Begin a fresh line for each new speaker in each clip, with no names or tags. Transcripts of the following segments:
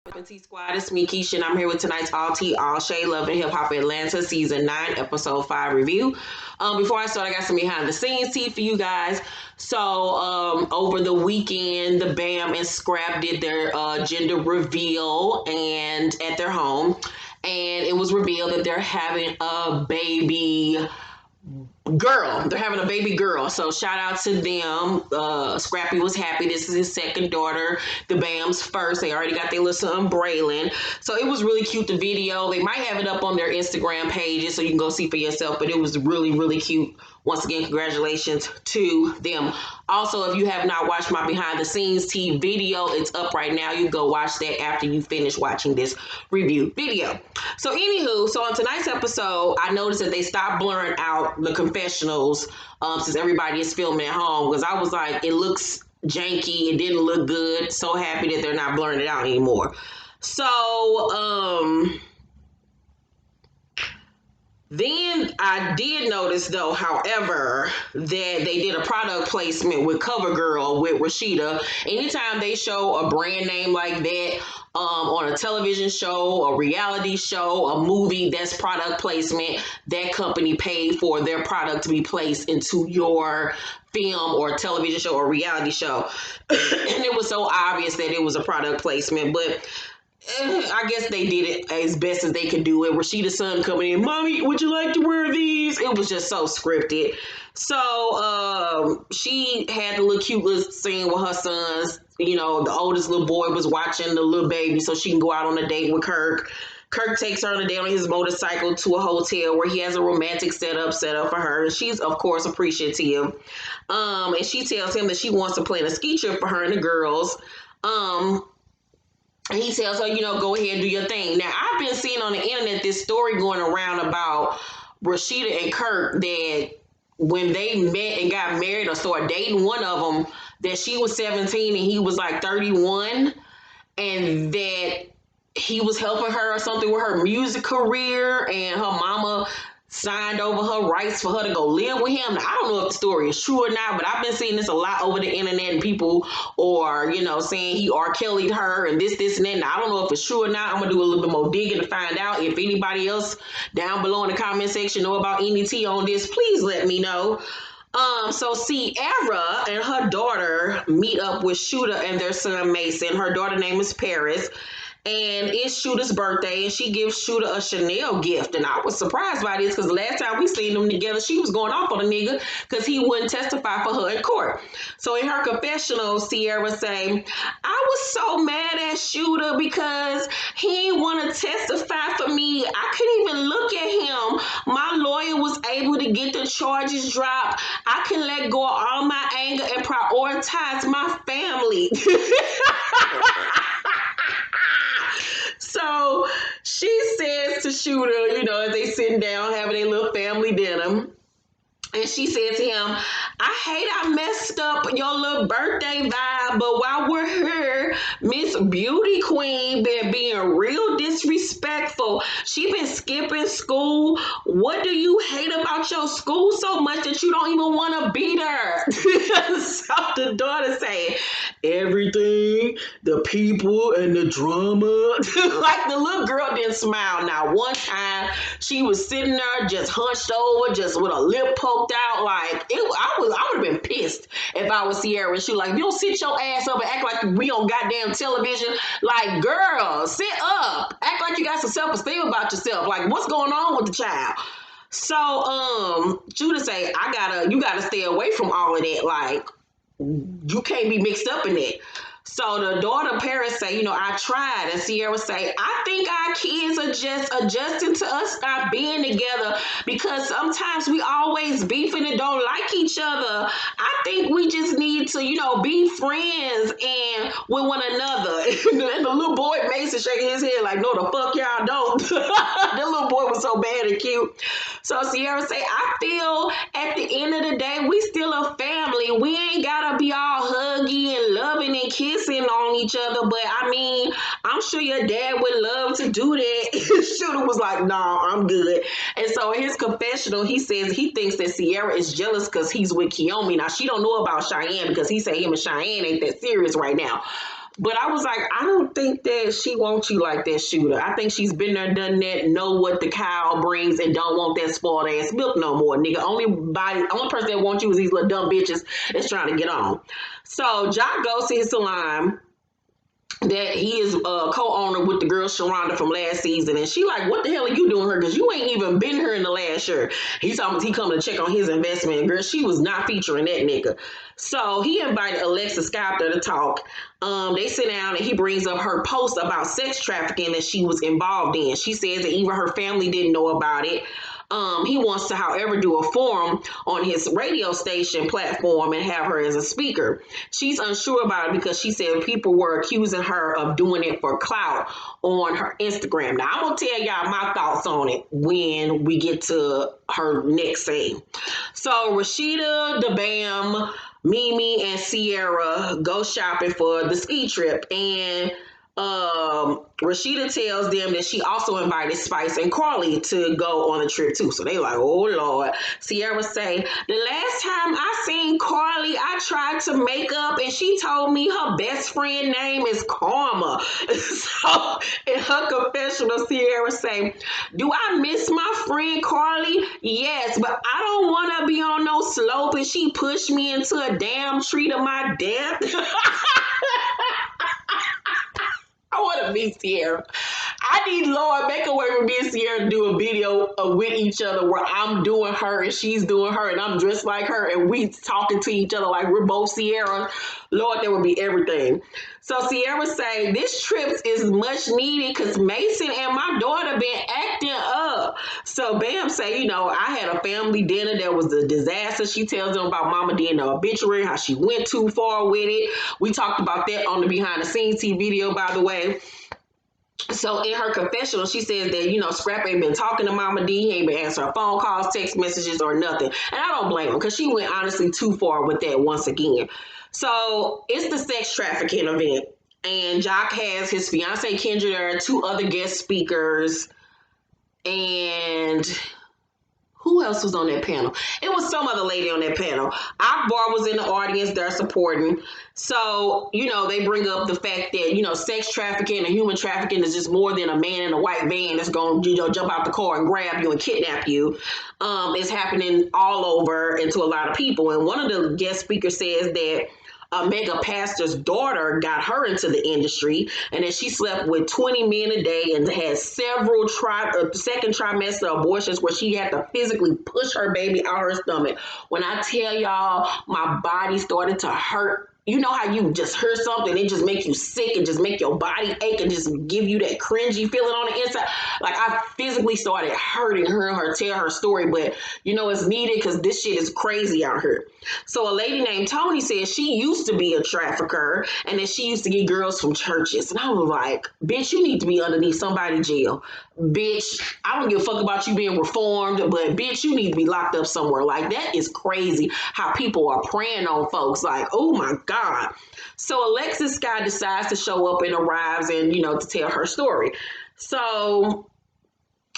T Squad, it's me, Keisha, and I'm here with tonight's All Tea, All Shade, Love and Hip Hop Atlanta Season 9, Episode 5 review. Before I start, I got some behind the scenes tea for you guys. So, over the weekend, the Bam and Scrap did their gender reveal and at their home, and it was revealed that they're having a baby girl. They're having a baby girl. So shout out to them. Scrappy was happy. This is his second daughter. The Bam's first. They already got their little son Braylon. So it was really cute, the video. They might have it up on their Instagram pages so you can go see for yourself. But it was really, really cute. Once again, congratulations to them. Also, if you have not watched my behind the scenes tea video, it's up right now. You go watch that after you finish watching this review video. So anywho, so on tonight's episode, I noticed that they stopped blurring out the confessionals since everybody is filming at home, because I was like, it looks janky, it didn't look good. So happy that they're not blurring it out anymore. So then I did notice, though, however, that they did a product placement with CoverGirl with Rasheeda. Anytime they show a brand name like that on a television show, a reality show, a movie, that's product placement. That company paid for their product to be placed into your film or television show or reality show. And it was so obvious that it was a product placement, but I guess they did it as best as they could do it. Rasheeda's son coming in, Mommy, would you like to wear these? It was just so scripted. So she had the little cute little scene with her sons. You know, the oldest little boy was watching the little baby so she can go out on a date with Kirk. Kirk takes her on a date on his motorcycle to a hotel where he has a romantic setup set up for her. And she's, of course, appreciative. And she tells him that she wants to plan a ski trip for her and the girls. And he tells her, you know, go ahead and do your thing. Now, I've been seeing on the internet this story going around about Rasheeda and Kirk, that when they met and got married or started dating, one of them, that she was 17 and he was like 31, and that he was helping her or something with her music career, and her mama signed over her rights for her to go live with him. Now, I don't know if the story is true or not, but I've been seeing this a lot over the internet, and people are, you know, saying he R. Kelly'd her and this and that. Now, I don't know if it's true or not. I'm going to do a little bit more digging to find out. If anybody else down below in the comment section know about any tea on this, please let me know. So Sierra and her daughter meet up with Shooter and their son Mason. Her daughter name is Paris. And it's Shooter's birthday, and she gives Shooter a Chanel gift. And I was surprised by this, because the last time we seen them together, she was going off on a nigga because he wouldn't testify for her in court. So in her confessional, Sierra say, I was so mad at Shooter because he didn't want to testify for me. I couldn't even look at him. My lawyer was able to get the charges dropped. I can let go of all my anger and prioritize my family. So she says to Shooter, you know, as they sitting down having a little family dinner, and she said to him, I hate I messed up your little birthday vibe, but while we're here, Miss Beauty Queen been being real disrespectful. She been skipping school. What do you hate about your school so much that you don't even want to beat her? So the daughter said, everything, the people, and the drama. Like, the little girl didn't smile. Now, one time, she was sitting there just hunched over, just with a lip poked out. Like, I would have been pissed if I was Sierra. She like, you don't sit your ass up and act like we on goddamn television. Like, girl, sit up. Act like you got some self-esteem about yourself. Like, what's going on with the child? So, Judah say, you gotta stay away from all of that. Like, you can't be mixed up in it. So the daughter Paris say, you know, I tried. And Sierra say, I think our kids are just adjusting to us not being together, because sometimes we always beefing and don't like each other. I think we just need to, you know, be friends and with one another. And the little boy Mason shaking his head like, no, the fuck y'all don't. The little boy was so bad and cute. So Sierra say, I feel at the end of the day, we still a family. We ain't gotta be all huggy and loving and kissing on each other, but I mean, I'm sure your dad would love to do that. Shooter was like, nah, I'm good. And so in his confessional, he says he thinks that Sierra is jealous because he's with Kiyomi. Now, she don't know about Cheyenne, because he said him and Cheyenne ain't that serious right now. But I was like, I don't think that she wants you like that, Shooter. I think she's been there, done that, know what the cow brings, and don't want that spoiled ass milk no more, nigga. Only person that wants you is these little dumb bitches that's trying to get on. So Jock goes to his salon that he is co-owner with the girl Sharonda from last season, and she like, what the hell are you doing here? Because you ain't even been here in the last year. He told me he coming to check on his investment, and girl, she was not featuring that nigga. So he invited Alexis Scott there to talk. They sit down and he brings up her post about sex trafficking that she was involved in. She says that even her family didn't know about it. He wants to, however, do a forum on his radio station platform and have her as a speaker. She's unsure about it because she said people were accusing her of doing it for clout on her Instagram. Now, I'm going to tell y'all my thoughts on it when we get to her next scene. So, Rasheeda, DeBam, Mimi, and Sierra go shopping for the ski trip, and Rasheeda tells them that she also invited Spice and Carly to go on the trip too. So they like, oh Lord. Sierra say, the last time I seen Carly, I tried to make up and she told me her best friend name is Karma. So in her confessional, Sierra say, do I miss my friend Carly? Yes, but I don't want to be on no slope and she pushed me into a damn tree to my death. I want to be Sierra. I need Lord make a way for me and Sierra to do a video with each other where I'm doing her and she's doing her and I'm dressed like her and we talking to each other like we're both Sierra. Lord, that would be everything. So Sierra say, this trip is much needed because Mason and my daughter been acting up. So Bam say, I had a family dinner that was a disaster. She tells them about Mama D in the obituary, how she went too far with it. We talked about that on the behind the scenes TV video, by the way. So in her confessional, she says that, Scrap ain't been talking to Mama D. He ain't been answering her phone calls, text messages, or nothing. And I don't blame her because she went honestly too far with that once again. So it's the sex trafficking event. And Jock has his fiance Kendra there, 2 other guest speakers, and who else was on that panel? It was some other lady on that panel. Akbar was in the audience there supporting. So, they bring up the fact that, sex trafficking and human trafficking is just more than a man in a white van that's going to, jump out the car and grab you and kidnap you. It's happening all over and to a lot of people. And one of the guest speakers says that a mega pastor's daughter got her into the industry, and then she slept with 20 men a day and had several second trimester abortions where she had to physically push her baby out her stomach. When I tell y'all, my body started to hurt. You know how you just hear something, it just make you sick and just make your body ache and just give you that cringy feeling on the inside. Like I physically started hurting hearing her tell her story, but it's needed because this shit is crazy out here. So a lady named Tony said she used to be a trafficker and that she used to get girls from churches. And I was like, bitch, you need to be underneath somebody's jail. Bitch, I don't give a fuck about you being reformed, but bitch, you need to be locked up somewhere. Like that is crazy how people are preying on folks. Like, oh my God. So Alexis Scott decides to show up and arrives and, to tell her story. So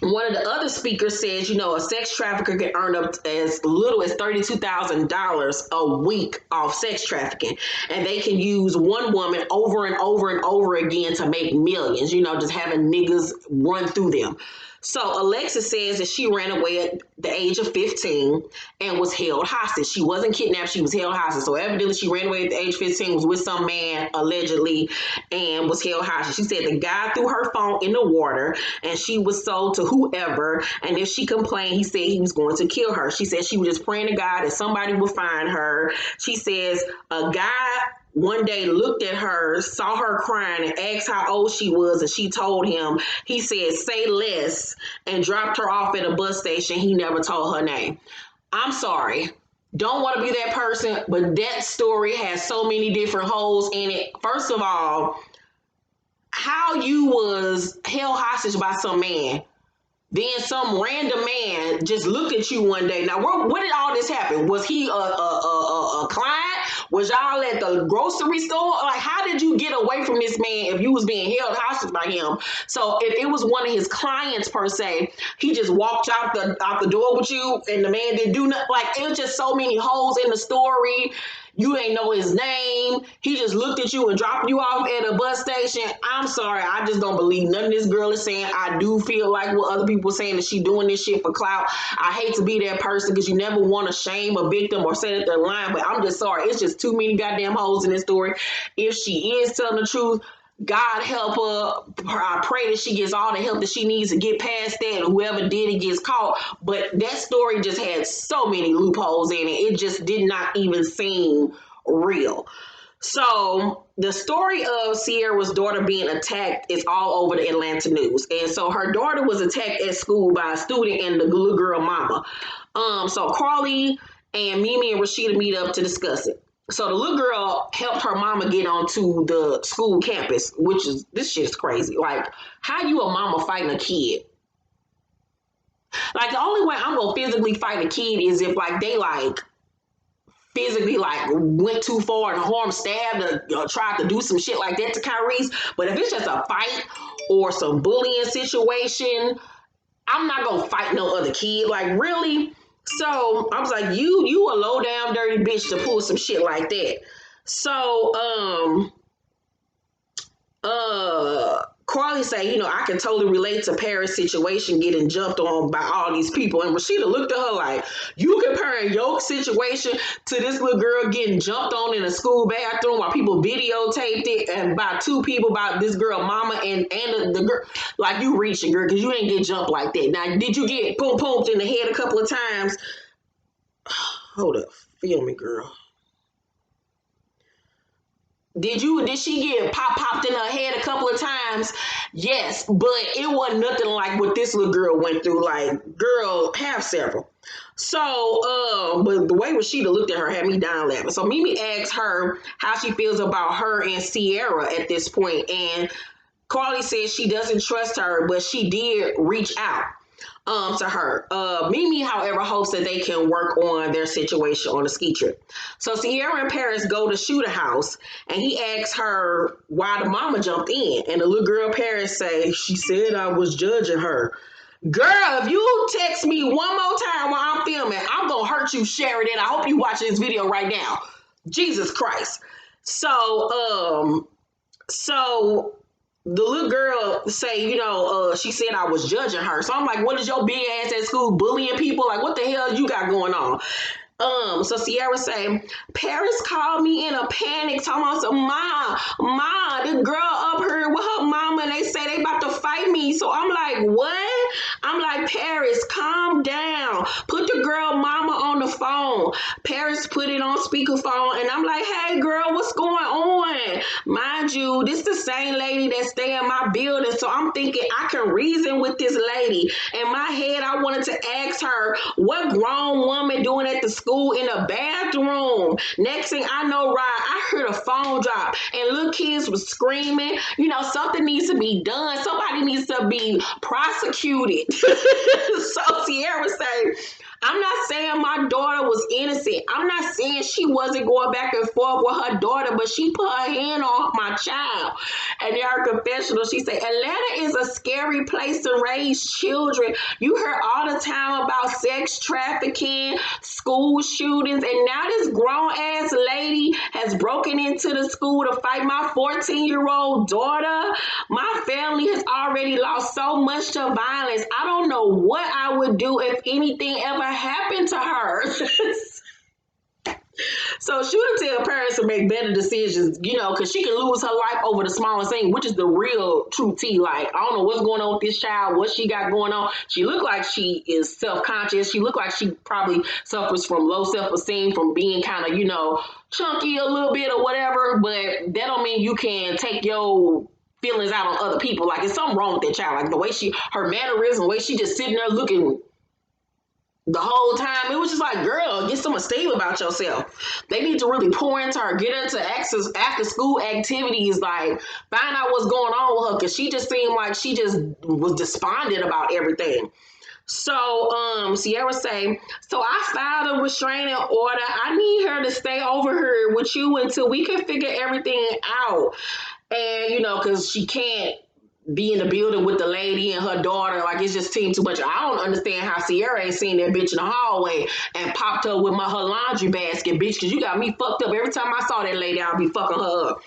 one of the other speakers says, a sex trafficker can earn up as little as $32,000 a week off sex trafficking. And they can use one woman over and over and over again to make millions, just having niggas run through them. So Alexis says that she ran away at the age of 15 and was held hostage. She wasn't kidnapped, she was held hostage. So evidently she ran away at the age of 15, was with some man allegedly, and was held hostage. She said the guy threw her phone in the water and she was sold to whoever. And if she complained, he said he was going to kill her. She said she was just praying to God that somebody would find her. She says a guy one day looked at her, saw her crying, and asked how old she was, and she told him. He said, say less, and dropped her off at a bus station. He never told her name. I'm sorry. Don't want to be that person, but that story has so many different holes in it. First of all, how you was held hostage by some man. Then some random man just looked at you one day. Now, where did all this happen? Was he a client? Was y'all at the grocery store? Like, how did you get away from this man if you was being held hostage by him? So if it was one of his clients per se, he just walked out the door with you and the man didn't do nothing. Like, it was just so many holes in the story. You ain't know his name. He just looked at you and dropped you off at a bus station. I'm sorry. I just don't believe nothing this girl is saying. I do feel like what other people are saying that she doing this shit for clout. I hate to be that person because you never want to shame a victim or say that they're lying, but I'm just sorry. It's just too many goddamn holes in this story. If she is telling the truth, God help her. I pray that she gets all the help that she needs to get past that, and whoever did it gets caught. But that story just had so many loopholes in it. It just did not even seem real. So the story of Sierra's daughter being attacked is all over the Atlanta news. And so her daughter was attacked at school by a student and the little girl mama. So Carly and Mimi and Rasheeda meet up to discuss it. So the little girl helped her mama get onto the school campus, which is, this shit is crazy. Like, how you a mama fighting a kid? Like, the only way I'm gonna physically fight a kid is if like they like physically like went too far and harmed, stabbed, or tried to do some shit like that to Kyrie's. But if it's just a fight or some bullying situation, I'm not gonna fight no other kid. Like, really? So I was like, you a low down dirty bitch to pull some shit like that. So Carly say, I can totally relate to Paris' situation getting jumped on by all these people. And Rasheeda looked at her like, you comparing your situation to this little girl getting jumped on in a school bathroom while people videotaped it and by two people, by this girl mama and the girl. Like, you reaching, girl, because you ain't get jumped like that. Now, did you get pumped in the head a couple of times? Hold up. Feel me, girl. Did she get popped in her head a couple of times? Yes, but it wasn't nothing like what this little girl went through. Like, girl, have several. So, but the way Rasheeda looked at her had me down laughing. So Mimi asked her how she feels about her and Sierra at this point, and Carly says she doesn't trust her, but she did reach out to her. Mimi, however, hopes that they can work on their situation on the ski trip. So Sierra and Paris go to shoot a house, and he asks her why the mama jumped in. And the little girl Paris say, she said I was judging her. Girl, if you text me one more time while I'm filming, I'm gonna hurt you, Sheridan. I hope you watching this video right now. Jesus Christ. So the little girl say, she said I was judging her. So I'm like, what is your big ass at school bullying people? Like, what the hell you got going on? So Sierra say, Paris called me in a panic, talking about some, Ma, this girl up here with her mama, and they say they about to fight me. So I'm like, what? I'm like, Paris, calm down. Put the girl mama on the phone. Paris put it on speakerphone, and I'm like, hey, girl, what's going on? Mind you, this the same lady that stay in my building, so I'm thinking I can reason with this lady. In my head, I wanted to ask her, what grown woman doing at the school in the bathroom? Next thing I know, I heard a phone drop, and little kids was screaming. Something needs to be done. Somebody needs to be prosecuted. So Sierra say, I'm not saying my daughter was innocent. I'm not saying she wasn't going back and forth with her daughter, but she put her hand on my child. And in her confessional, she said, Atlanta is a scary place to raise children. You hear all the time about sex trafficking, school shootings, and now this grown-ass lady has broken into the school to fight my 14-year-old daughter. My family has already lost so much to violence. I don't know what I would do if anything ever happened to her. So she would tell parents to make better decisions, because she can lose her life over the smallest thing, which is the real true tea. Like, I don't know what's going on with this child, what she got going on. She looked like she is self-conscious. She looked like she probably suffers from low self-esteem from being kind of, chunky a little bit or whatever. But that don't mean you can take your feelings out on other people. Like, there's something wrong with that child. Like, the way her mannerism, the way she just sitting there looking the whole time, it was just like, girl, get some esteem about yourself. They need to really pour into her, get her to access after school activities, like find out what's going on with her, because she just seemed like she just was despondent about everything. So Sierra say, so I filed a restraining order. I need her to stay over here with you until we can figure everything out. And because she can't be in the building with the lady and her daughter. Like, it's just team too much. I don't understand how Sierra ain't seen that bitch in the hallway and popped her with her laundry basket, bitch, because you got me fucked up. Every time I saw that lady, I'll be fucking her up.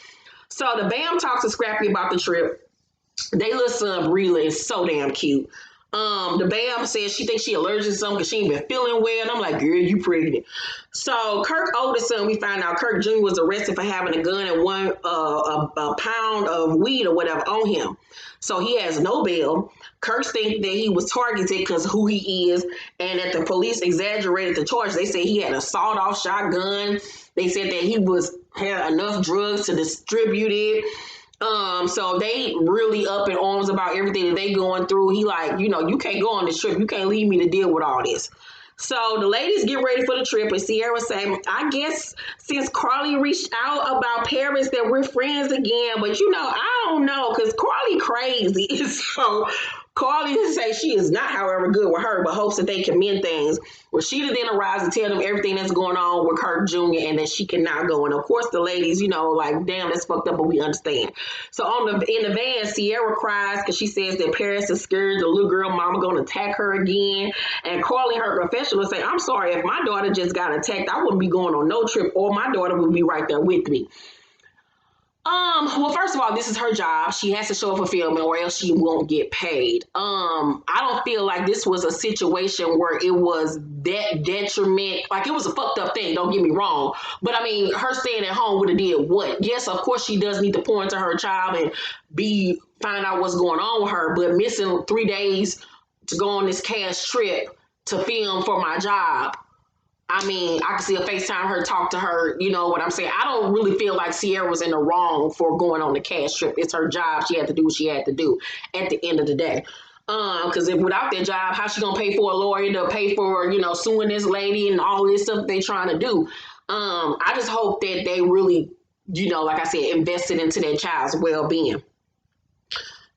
So the Bam talks to Scrappy about the trip. They little son Breela is so damn cute. The Bam says she thinks she allergic to something because she ain't been feeling well. And I'm like, girl, you pregnant. So Kirk oldest son, we find out Kirk Jr. was arrested for having a gun and a pound of weed or whatever on him. So he has no bail. Kirk thinks that he was targeted because who he is, and that the police exaggerated the charge. They said he had a sawed-off shotgun. They said that he had enough drugs to distribute it. So they really up in arms about everything that they going through. He like, you can't go on this trip. You can't leave me to deal with all this. So the ladies get ready for the trip, and Sierra say, I guess since Carly reached out about Paris that we're friends again, but I don't know, because Carly crazy. So Carly say she is not, however, good with her, but hopes that they can mend things. Rasheeda then arrives to tell them everything that's going on with Kirk Jr. and that she cannot go. And of course the ladies, like, damn, that's fucked up, but we understand. So in the van, Sierra cries because she says that Paris is scared the little girl mama gonna attack her again. And Carly, her professional, say, I'm sorry, if my daughter just got attacked, I wouldn't be going on no trip, or my daughter would be right there with me. Well, first of all, this is her job. She has to show up for filming or else she won't get paid. I don't feel like this was a situation where it was that detriment. Like, it was a fucked up thing, don't get me wrong. But I mean, her staying at home would have did what? Yes, of course she does need to pour into her child and find out what's going on with her, but missing 3 days to go on this cash trip to film for my job. I mean, I can see a FaceTime her, talk to her, you know what I'm saying? I don't really feel like Sierra was in the wrong for going on the cash trip. It's her job. She had to do what she had to do at the end of the day. Because if without that job, how she gonna pay for a lawyer to pay for, suing this lady and all this stuff they trying to do? I just hope that they really, like I said, invested into their child's well-being.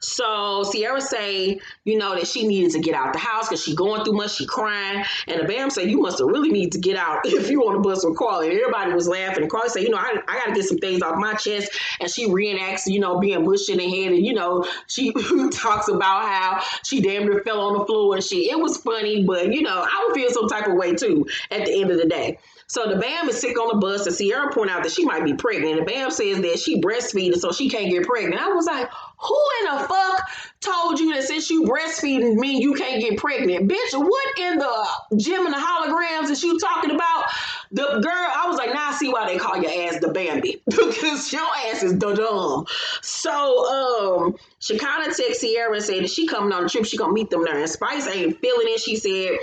So Sierra say, that she needed to get out the house because she going through much, she crying. And the Bam say, you must have really need to get out if you want to bust with Carly. And everybody was laughing. And Carly say, I got to get some things off my chest. And she reenacts, being mushed in the head. And, she talks about how she damn near fell on the floor and shit. It was funny, but, I would feel some type of way too at the end of the day. So the Bam is sick on the bus, and Sierra point out that she might be pregnant. And the Bam says that she breastfeeding, so she can't get pregnant. I was like, who in the fuck told you that since you breastfeeding mean you can't get pregnant? Bitch, what in the gym and the holograms is you talking about? The girl, I was like, now I see why they call your ass the Bambi. Because your ass is the dumb. So, Shekinah texts Sierra and said that she coming on the trip, she gonna meet them there. And Spice ain't feeling it. She said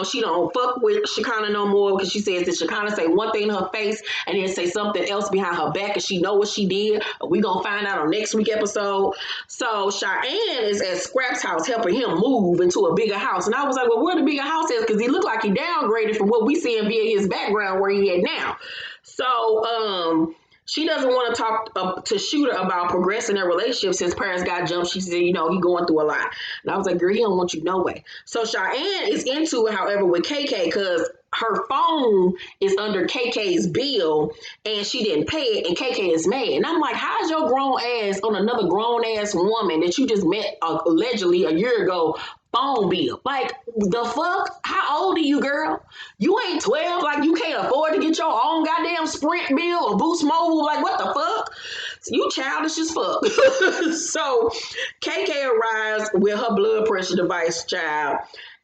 she don't fuck with Shekinah no more because she says that Shekinah say one thing in her face and then say something else behind her back, and she know what she did. We gonna find out on next week episode. So Cheyenne is at Scrap's house helping him move into a bigger house. And I was like, well, where the bigger house is? Because he looked like he downgraded from what we seeing via his background where he at now. So she doesn't want to talk to Shooter about progressing their relationship since Paris got jumped. She said, he going through a lot. And I was like, girl, he don't want you no way. So Cheyenne is into it, however, with KK because her phone is under KK's bill and she didn't pay it, and KK is mad. And I'm like, how's your grown ass on another grown ass woman that you just met allegedly a year ago phone bill? Like, the fuck? How old are you, girl? You ain't 12. Like, you can't afford to get your own goddamn Sprint bill or Boost Mobile. Like, what the fuck? You childish as fuck. So KK arrives with her blood pressure device, child.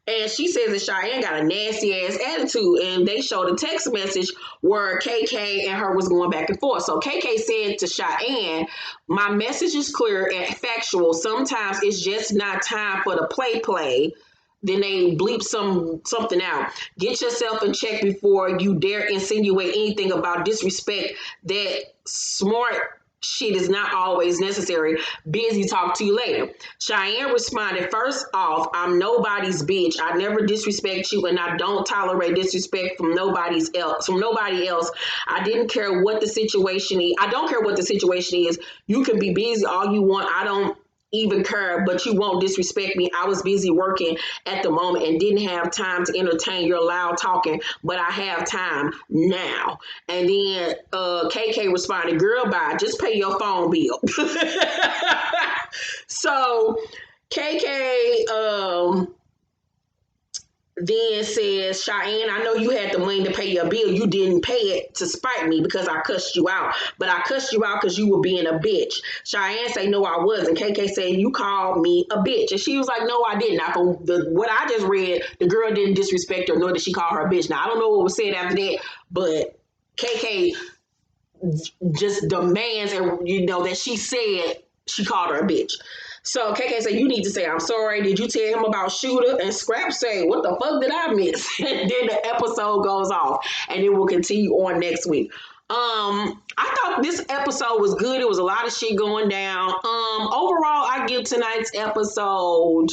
And she says that Cheyenne got a nasty ass attitude, and they showed a text message where KK and her was going back and forth. So KK said to Cheyenne, my message is clear and factual. Sometimes it's just not time for the play. Then they bleep something out. Get yourself in check before you dare insinuate anything about disrespect. That smart shit is not always necessary. Busy, talk to you later. Cheyenne responded, first off, I'm nobody's bitch. I never disrespect you, and I don't tolerate disrespect from nobody else. I didn't care what the situation is. I don't care what the situation is. You can be busy all you want. I don't even care, but you won't disrespect me. I was busy working at the moment and didn't have time to entertain your loud talking, but I have time now. And then KK responded, girl, bye, just pay your phone bill. So KK then says, Cheyenne, I know you had the money to pay your bill. You didn't pay it to spite me because I cussed you out. But I cussed you out because you were being a bitch. Cheyenne say, no, I wasn't. KK said, you called me a bitch. And she was like, no, I didn't. Now, from what I just read, the girl didn't disrespect her, nor did she call her a bitch. Now, I don't know what was said after that, but KK just demands, and that she said she called her a bitch. So KK said, you need to say, I'm sorry. Did you tell him about Shooter? And Scrap say, what the fuck did I miss? And then the episode goes off and it will continue on next week. I thought this episode was good. It was a lot of shit going down. Overall, I give tonight's episode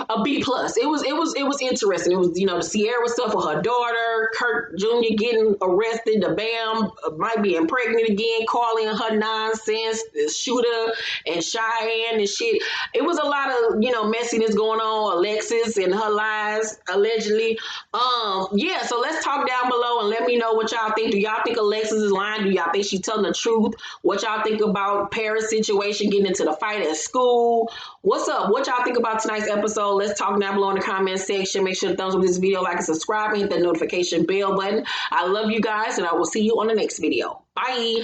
a B+. It was interesting. It was, the Sierra stuff with her daughter, Kirk Jr. getting arrested, the Bam might be pregnant again, Carly and her nonsense, the Shooter and Cheyenne and shit. It was a lot of, messiness going on, Alexis and her lies, allegedly. Yeah, so let's talk down below and let me know what y'all think. Do y'all think Alexis is lying? Do y'all think she's telling the truth? What y'all think about Paris' situation, getting into the fight at school? What's up? What y'all think about tonight's episode? Let's talk down below in the comment section. Make sure to thumbs up this video, like and subscribe, and hit that notification bell button. I love you guys, and I will see you on the next video. Bye.